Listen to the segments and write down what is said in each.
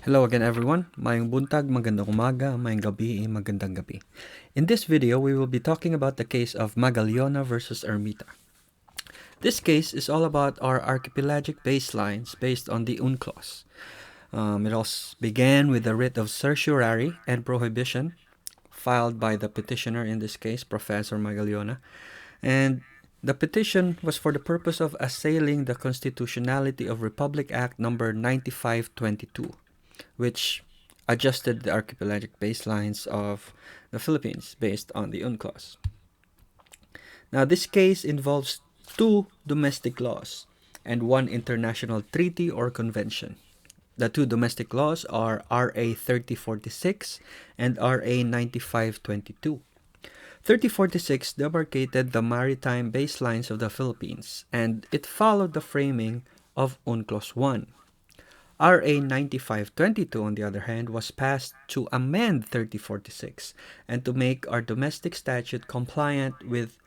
Hello again everyone. Mayong buntag, magandang umaga, mayong gabi, magandang gabi. In this video, we will be talking about the case of Magallona versus Ermita. This case is all about our archipelagic baselines based on the UNCLOS. It all began with the writ of certiorari and prohibition filed by the petitioner, in this case, Professor Magallona, and the petition was for the purpose of assailing the constitutionality of Republic Act number 9522, which adjusted the archipelagic baselines of the Philippines based on the UNCLOS. Now, this case involves two domestic laws and one international treaty or convention. The two domestic laws are RA 3046 and RA 9522. 3046 demarcated the maritime baselines of the Philippines, and it followed the framing of UNCLOS 1. RA 9522, on the other hand, was passed to amend 3046 and to make our domestic statute compliant with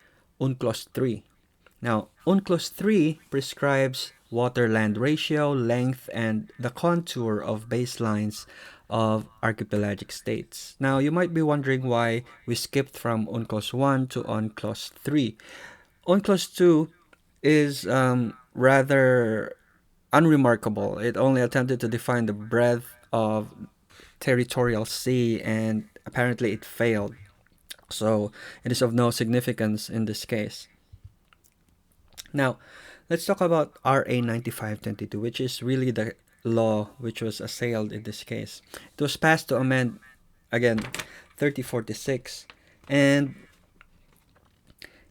UNCLOS 3. Now, UNCLOS 3 prescribes water-land ratio, length, and the contour of baselines of archipelagic states. Now, you might be wondering why we skipped from UNCLOS 1 to UNCLOS 3. UNCLOS 2 is rather unremarkable. It only attempted to define the breadth of territorial sea, and apparently it failed. So it is of no significance in this case. Now, let's talk about RA 9522, which is really the law which was assailed in this case. It was passed to amend, again, 3046, and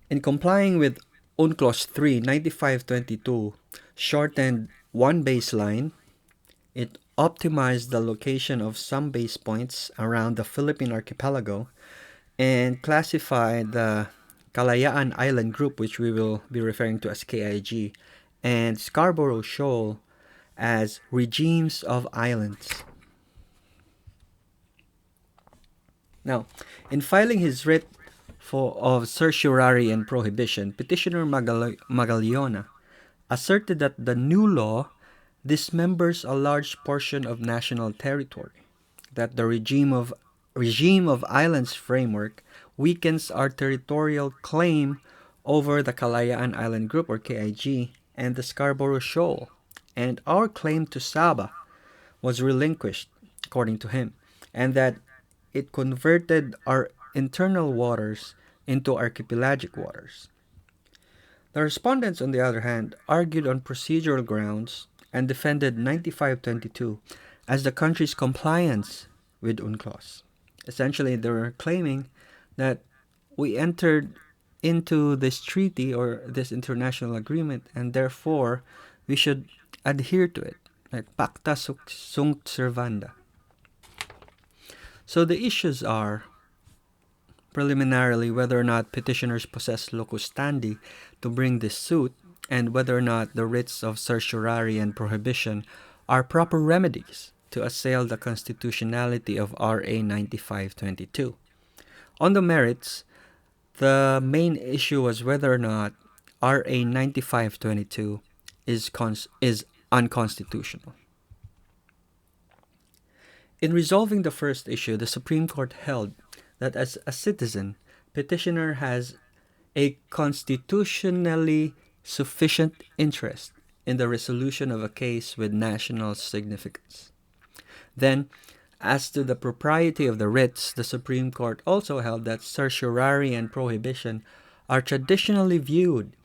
in complying with UNCLOS 3, 9522 shortened one baseline. It optimized the location of some base points around the Philippine archipelago and classified the Kalayaan Island Group, which we will be referring to as KIG, and Scarborough Shoal as regimes of islands. Now, in filing his writ of certiorari and prohibition, Petitioner Magallona asserted that the new law dismembers a large portion of national territory, that the regime of islands framework weakens our territorial claim over the Kalayaan Island Group, or KIG, and the Scarborough Shoal, and our claim to Sabah was relinquished, according to him, and that it converted our internal waters into archipelagic waters. The respondents, on the other hand, argued on procedural grounds and defended 9522 as the country's compliance with UNCLOS. Essentially, they were claiming that we entered into this treaty or this international agreement, and therefore we should adhere to it, like pacta sunt servanda. So the issues are, preliminarily, whether or not petitioners possess locus standi to bring this suit, and whether or not the writs of certiorari and prohibition are proper remedies to assail the constitutionality of RA 9522. On the merits, the main issue was whether or not RA 9522 is unconstitutional. In resolving the first issue, the Supreme Court held that as a citizen, petitioner has a constitutionally sufficient interest in the resolution of a case with national significance. Then, as to the propriety of the writs, the Supreme Court also held that certiorari and prohibition are traditionally viewed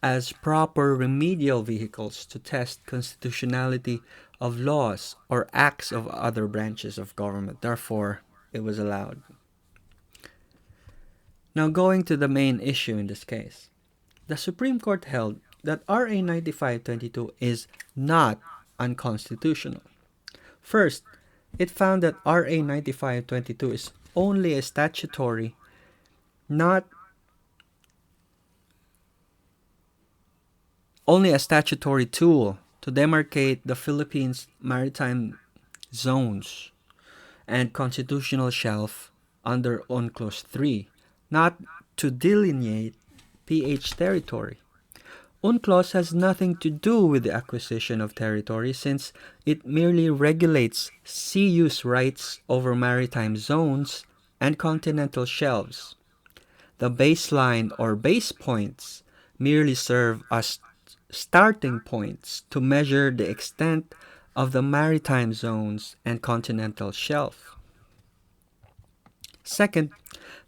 as proper remedial vehicles to test constitutionality of laws or acts of other branches of government. Therefore, it was allowed. Now, going to the main issue in this case, the Supreme Court held that RA 9522 is not unconstitutional. First, it found that RA 9522 is only a statutory, not only a statutory tool to demarcate the Philippines' maritime zones and constitutional shelf under UNCLOS 3, not to delineate PH territory. UNCLOS has nothing to do with the acquisition of territory since it merely regulates sea use rights over maritime zones and continental shelves. The baseline or base points merely serve as starting points to measure the extent of the maritime zones and continental shelf. Second,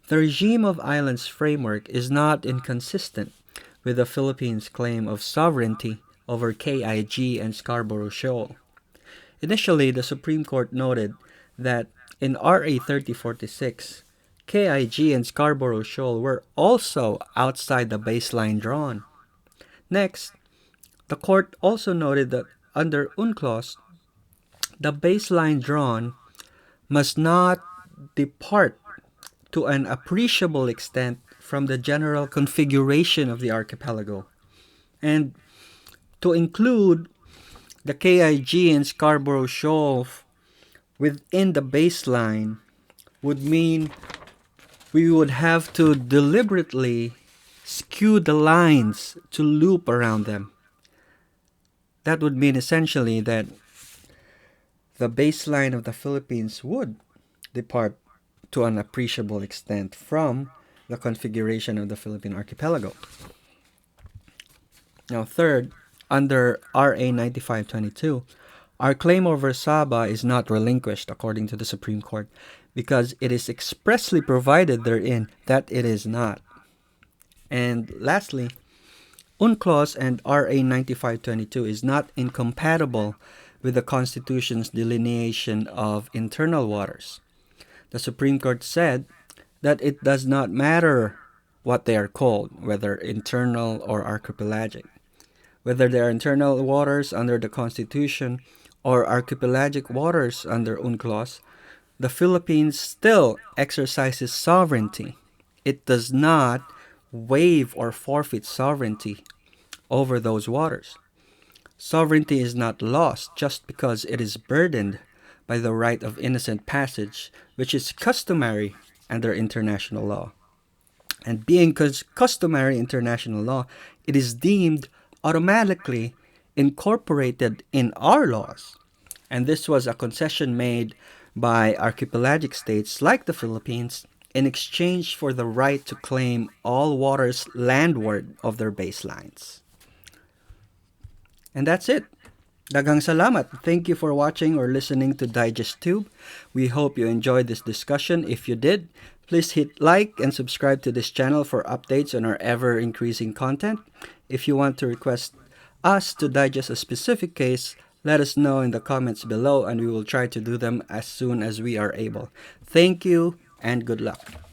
the regime of islands framework is not inconsistent with the Philippines' claim of sovereignty over KIG and Scarborough Shoal. Initially, the Supreme Court noted that in RA 3046, KIG and Scarborough Shoal were also outside the baseline drawn. Next, the court also noted that under UNCLOS, the baseline drawn must not depart to an appreciable extent from the general configuration of the archipelago. And to include the KIG and Scarborough Shoal within the baseline would mean we would have to deliberately skew the lines to loop around them. That would mean essentially that the baseline of the Philippines would depart to an appreciable extent from the configuration of the Philippine archipelago. Now, third, under RA 9522, our claim over Sabah is not relinquished according to the Supreme Court because it is expressly provided therein that it is not. And lastly, UNCLOS and RA 9522 is not incompatible with the Constitution's delineation of internal waters. The Supreme Court said that it does not matter what they are called, whether internal or archipelagic. Whether they are internal waters under the Constitution or archipelagic waters under UNCLOS, the Philippines still exercises sovereignty. It does not waive or forfeit sovereignty over those waters. Sovereignty is not lost just because it is burdened by the right of innocent passage, which is customary under international law. And being customary international law, it is deemed automatically incorporated in our laws. And this was a concession made by archipelagic states like the Philippines in exchange for the right to claim all waters landward of their baselines. And that's it. Daghang salamat. Thank you for watching or listening to Digest Tube. We hope you enjoyed this discussion. If you did, please hit like and subscribe to this channel for updates on our ever-increasing content. If you want to request us to digest a specific case, let us know in the comments below and we will try to do them as soon as we are able. Thank you and good luck.